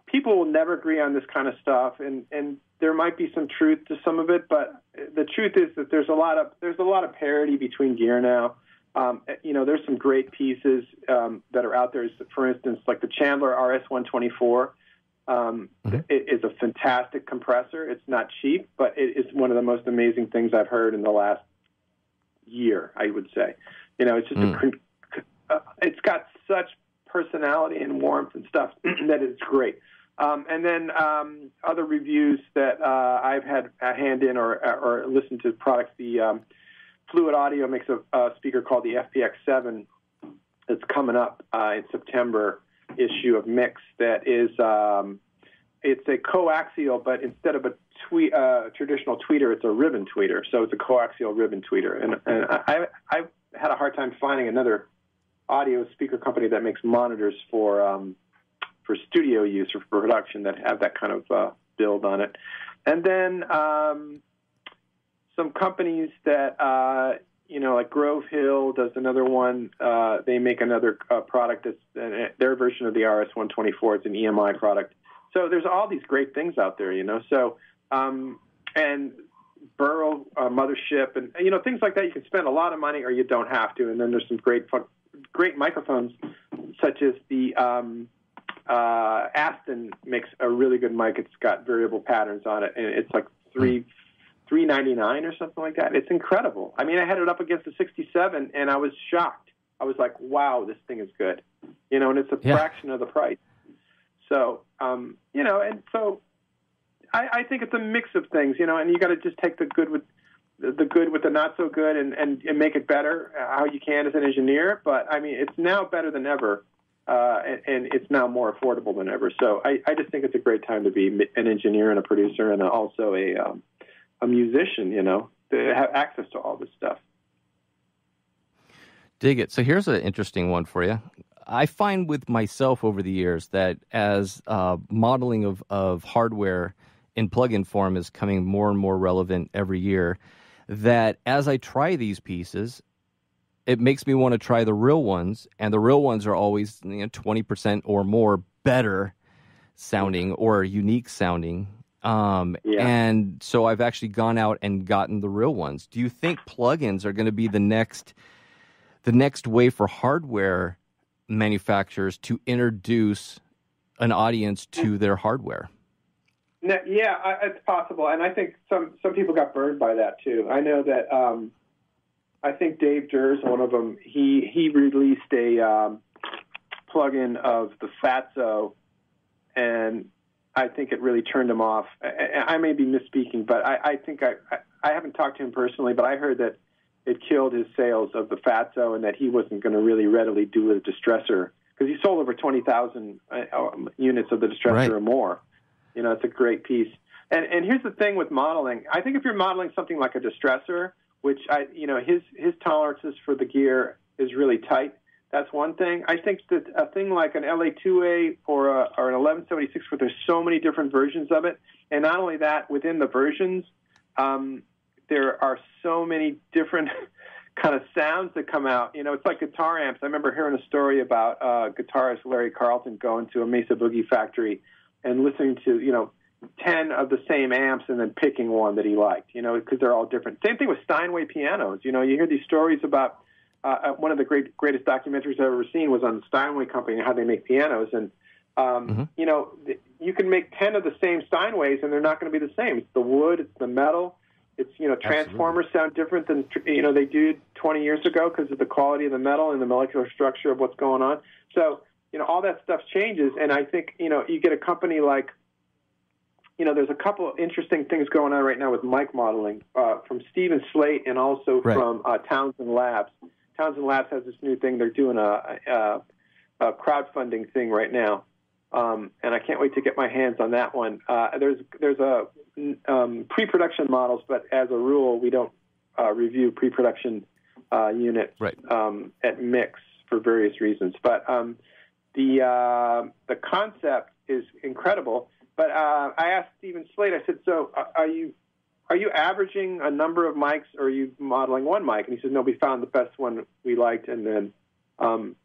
people will never agree on this kind of stuff, and there might be some truth to some of it, but the truth is that there's a lot of parity between gear now. There's some great pieces that are out there. For instance, like the Chandler RS-124 it is a fantastic compressor. It's not cheap, but it is one of the most amazing things I've heard in the last year, I would say. It's just it's got such personality and warmth and stuff that it's great. And then other reviews that I've had a hand in or listened to products. The Fluid Audio makes a speaker called the FPX7 that's coming up in September issue of Mix that is it's a coaxial, but instead of a traditional tweeter, it's a ribbon tweeter. So it's a coaxial ribbon tweeter. And I've had a hard time finding another audio speaker company that makes monitors for studio use or for production that have that kind of build on it. And then some companies that, like Grove Hill does another one. They make another product that's their version of the RS-124. It's an EMI product. So there's all these great things out there, So, and Burrow Mothership and, things like that. You can spend a lot of money or you don't have to. And then there's some great microphones, such as the Aston makes a really good mic. It's got variable patterns on it, and it's like $399 or something like that. It's incredible. I mean, I had it up against the 67, and I was shocked. I was like, "Wow, this thing is good," and it's a fraction of the price. So, and so I think it's a mix of things, and you got to just take the good with the not so good and make it better how you can as an engineer. But I mean, it's now better than ever, and it's now more affordable than ever. So I just think it's a great time to be an engineer and a producer and also a musician, to have access to all this stuff. Dig it. So here's an interesting one for you. I find with myself over the years that as modeling of hardware in plug-in form is coming more and more relevant every year, that as I try these pieces, it makes me want to try the real ones, and the real ones are always 20% or more better sounding or unique sounding. And so I've actually gone out and gotten the real ones. Do you think plugins are going to be the next way for hardware manufacturers to introduce an audience to their hardware? Yeah, it's possible, and I think some people got burned by that too. I know that I think Dave Durs, one of them, he released a plugin of the Fatso, and I think it really turned him off. I may be misspeaking, but I think I haven't talked to him personally, but I heard that it killed his sales of the Fatso and that he wasn't going to really readily do a distressor because he sold over 20,000 units of the distressor or more. It's a great piece. And here's the thing with modeling. I think if you're modeling something like a distressor, which his tolerances for the gear is really tight. That's one thing. I think that a thing like an LA2A or an 1176, where there's so many different versions of it, and not only that, within the versions, there are so many different kind of sounds that come out. It's like guitar amps. I remember hearing a story about guitarist Larry Carlton going to a Mesa Boogie factory and listening to, 10 of the same amps and then picking one that he liked, because they're all different. Same thing with Steinway pianos. You hear these stories about one of the greatest documentaries I've ever seen was on the Steinway Company and how they make pianos. And, you can make 10 of the same Steinways and they're not going to be the same. It's the wood, it's the metal. It's, transformers sound different than, they did 20 years ago because of the quality of the metal and the molecular structure of what's going on. So, all that stuff changes. And I think, you get a company like, there's a couple of interesting things going on right now with mic modeling from Stephen Slate and also from Townsend Labs. Townsend Labs has this new thing. They're doing a crowdfunding thing right now. And I can't wait to get my hands on that one. There's a pre-production models, but as a rule, we don't review pre-production units at Mix for various reasons. But the concept is incredible. But I asked Stephen Slate, I said, so are you averaging a number of mics, or are you modeling one mic? And he said, no, we found the best one we liked, and then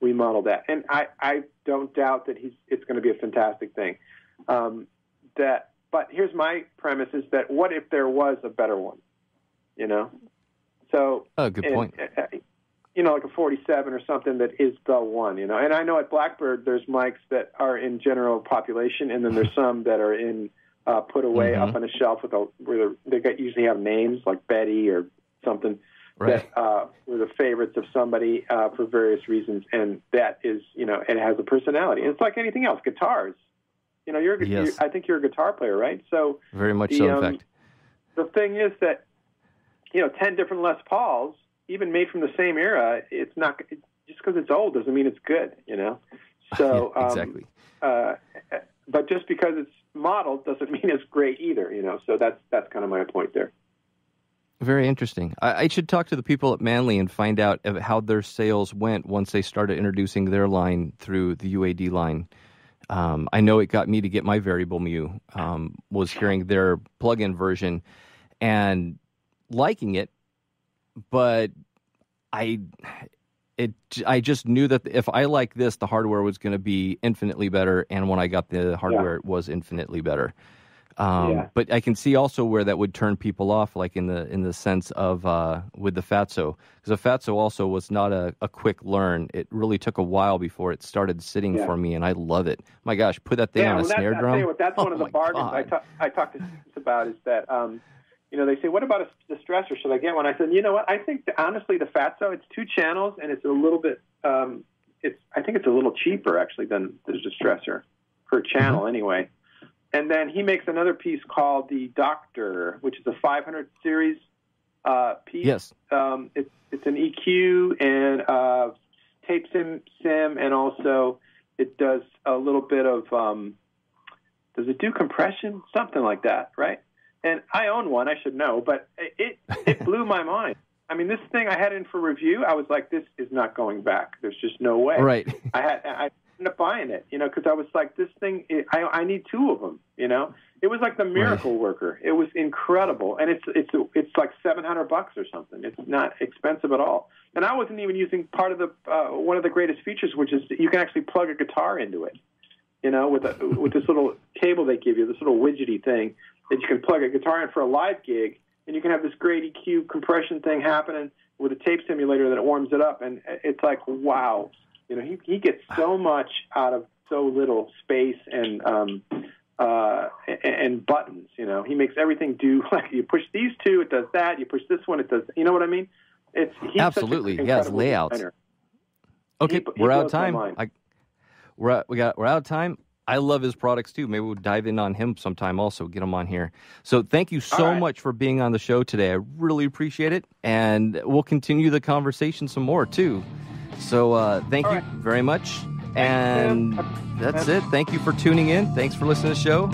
we modeled that. And I don't doubt that it's going to be a fantastic thing. But here's my premise: is that what if there was a better one? So good point. Like a 47 or something that is the one. And I know at Blackbird there's mics that are in general population, and then there's some that are in put away up on a shelf where they usually have names like Betty or something. That were the favorites of somebody for various reasons, and that is, it has a personality. And it's like anything else, guitars. I think you're a guitar player, right? So very much so, in fact. The thing is that, 10 different Les Pauls, even made from the same era, it's not just because it's old doesn't mean it's good, So exactly. But just because it's modeled doesn't mean it's great either, So that's kind of my point there. Very interesting. I should talk to the people at Manly and find out how their sales went once they started introducing their line through the UAD line. I know it got me to get my variable mu, was hearing their plug-in version and liking it, but I just knew that if I like this, the hardware was going to be infinitely better, and when I got the hardware, it was infinitely better. But I can see also where that would turn people off, like in the sense of with the Fatso, because the Fatso also was not a quick learn. It really took a while before it started sitting for me, and I love it. My gosh, put that thing on a snare drum. That's one of the bargains I talked to students about is that they say, what about the stressor? Should I get one? I said, you know what? I think honestly the Fatso, it's 2 channels, and it's a little bit. I think it's a little cheaper actually than the distressor per channel anyway. And then he makes another piece called the Doctor, which is a 500 series piece. Yes. It's an EQ and tape sim, and also it does a little bit of, does it do compression? Something like that, right? And I own one, I should know, but it blew my mind. I mean, this thing I had in for review, I was like, this is not going back. There's just no way. Right. I ended up buying it, because I was like, this thing, I need 2 of them, It was like the miracle worker. It was incredible, and it's like $700 or something. It's not expensive at all. And I wasn't even using part of the one of the greatest features, which is you can actually plug a guitar into it, with this little cable they give you, this little widgety thing that you can plug a guitar in for a live gig, and you can have this great EQ compression thing happening with a tape simulator that it warms it up, and it's like, wow. He gets so much out of so little space and buttons. He makes everything do, like you push these 2, it does that. You push this one, it does. You know what I mean? He's absolutely, yes. Layouts. Designer. Okay, we're out of time. We're out of time. I love his products too. Maybe we'll dive in on him sometime. Also, get him on here. So, thank you so much for being on the show today. I really appreciate it, and we'll continue the conversation some more too. So thank you very much. And that's it. Thank you for tuning in. Thanks for listening to the show.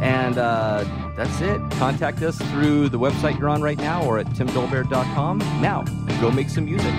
And that's it. Contact us through the website you're on right now or at timdolbear.com. Now, go make some music.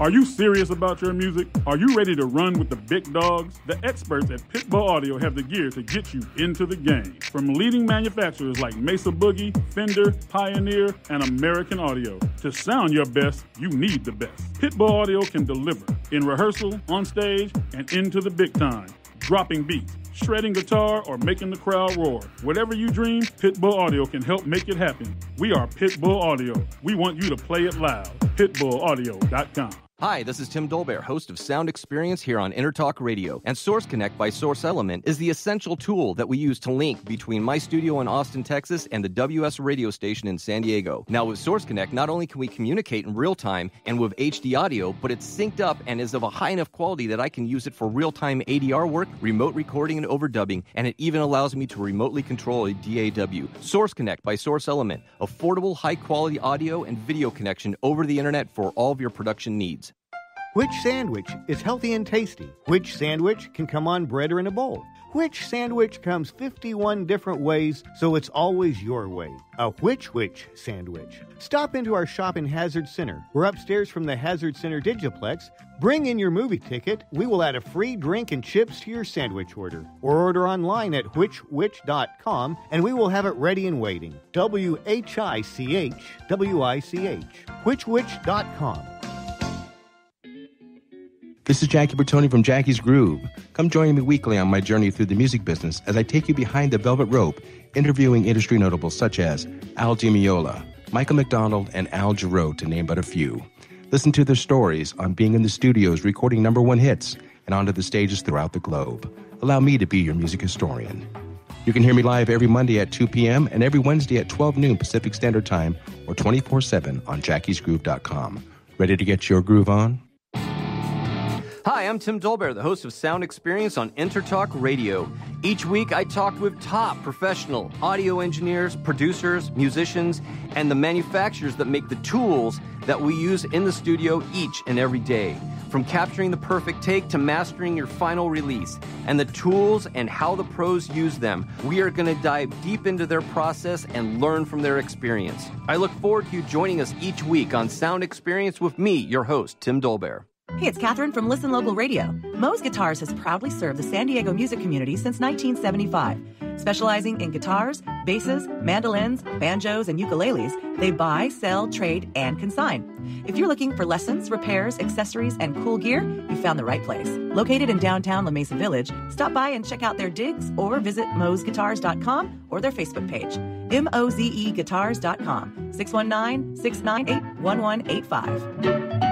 Are you serious about your music? Are you ready to run with the big dogs? The experts at Pitbull Audio have the gear to get you into the game. From leading manufacturers like Mesa Boogie, Fender, Pioneer, and American Audio. To sound your best, you need the best. Pitbull Audio can deliver in rehearsal, on stage, and into the big time. Dropping beats, shredding guitar, or making the crowd roar. Whatever you dream, Pitbull Audio can help make it happen. We are Pitbull Audio. We want you to play it loud. PitbullAudio.com. Hi, this is Tim Dolbear, host of Sound Experience here on InterTalk Radio. And Source Connect by Source Element is the essential tool that we use to link between my studio in Austin, Texas, and the WS radio station in San Diego. Now, with Source Connect, not only can we communicate in real time and with HD audio, but it's synced up and is of a high enough quality that I can use it for real-time ADR work, remote recording, and overdubbing, and it even allows me to remotely control a DAW. Source Connect by Source Element, affordable, high-quality audio and video connection over the internet for all of your production needs. Which sandwich is healthy and tasty? Which sandwich can come on bread or in a bowl? Which sandwich comes 51 different ways, so it's always your way? A which sandwich. Stop into our shop in Hazard Center. We're upstairs from the Hazard Center Digiplex. Bring in your movie ticket. We will add a free drink and chips to your sandwich order. Or order online at whichwich.com, and we will have it ready and waiting. WHICH, whichwich.com. This is Jackie Bertoni from Jackie's Groove. Come join me weekly on my journey through the music business as I take you behind the velvet rope, interviewing industry notables such as Al Di Meola, Michael McDonald, and Al Jarreau, to name but a few. Listen to their stories on being in the studios recording #1 hits and onto the stages throughout the globe. Allow me to be your music historian. You can hear me live every Monday at 2 p.m. and every Wednesday at 12 noon Pacific Standard Time or 24/7 on jackiesgroove.com. Ready to get your groove on? Hi, I'm Tim Dolbear, the host of Sound Experience on InterTalk Radio. Each week, I talk with top professional audio engineers, producers, musicians, and the manufacturers that make the tools that we use in the studio each and every day. From capturing the perfect take to mastering your final release, and the tools and how the pros use them, we are going to dive deep into their process and learn from their experience. I look forward to you joining us each week on Sound Experience with me, your host, Tim Dolbear. Hey, it's Catherine from Listen Local Radio. Moe's Guitars has proudly served the San Diego music community since 1975. Specializing in guitars, basses, mandolins, banjos, and ukuleles, they buy, sell, trade, and consign. If you're looking for lessons, repairs, accessories, and cool gear, you found the right place. Located in downtown La Mesa Village, stop by and check out their digs or visit moesguitars.com or their Facebook page. MOZEguitars.com, 619-698-1185.